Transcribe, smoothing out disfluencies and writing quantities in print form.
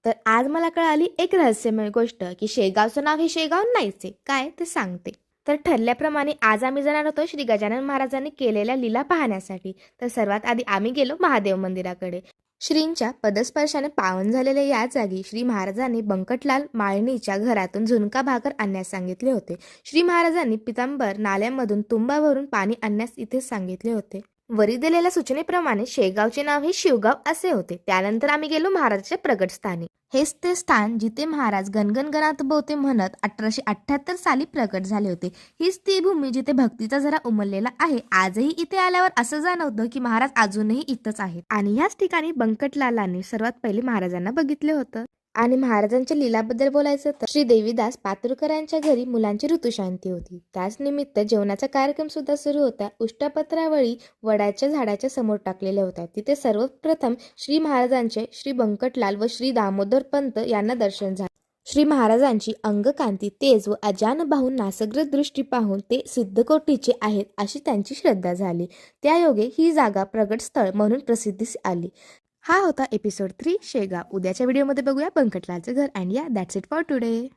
तर आज मला कळाली एक रहस्यमय गोष्ट की शेगावचं नाव हे शेगाव नाहीच आहे. काय ते सांगते. तर ठरल्याप्रमाणे आज आम्ही जाणार होतो श्री गजानन महाराजांनी केलेल्या लीला पाहण्यासाठी. तर सर्वात आधी आम्ही गेलो महादेव मंदिराकडे. श्रींच्या पदस्पर्शाने पावन झालेल्या या जागी श्री महाराजांनी बंकटलाल माळणीच्या घरातून झुणका भाकर आणण्यास सांगितले होते. श्री महाराजांनी पितांबर नाल्यामधून तुंबा भरून पाणी आणण्यास इथे सांगितले होते. वरी दिलेल्या सूचनेप्रमाणे शेगावचे नाव हे शिवगाव असे होते. त्यानंतर आम्ही गेलो महाराजांच्या प्रगटस्थानी. हेच ते स्थान जिथे महाराज गणगणगणात बोते म्हणत 1878 साली प्रकट झाले होते. हीच ती भूमी जिथे भक्तीचा झरा उमललेला आहे. आजही इथे आल्यावर असं जाणवतं की महाराज अजूनही इथंच आहेत. आणि याच ठिकाणी बंकटलालांनी सर्वात पहिले महाराजांना बघितले होतं. आणि महाराजांच्या लीलाबद्दल बोलायचं तर श्री देवीदास पातुरकर यांच्या घरी मुलांची ऋतुशांती होती. त्याच निमित्त जेवणाचा कार्यक्रम सुद्धा सुरू होता. उष्टपत्रावळी वडाच्या झाडाच्या समोर टाकलेल्या होत्या. तिथे सर्वप्रथम श्री महाराजांचे श्री बंकटलाल व श्री दामोदर पंत यांना दर्शन झाले. श्री महाराजांची अंगकांती तेज व अजानबाहू नासग्र दृष्टी पाहून ते सिद्धकोटीचे आहेत अशी त्यांची श्रद्धा झाली. त्यायोगे ही जागा प्रगट स्थळ म्हणून प्रसिद्धीस आली. हा होता एपिसोड 3 शेगाव. उद्याच्या व्हिडिओमध्ये बघूया बंकटलालचं घर. अँड या दॅट्स इट फॉर टुडे.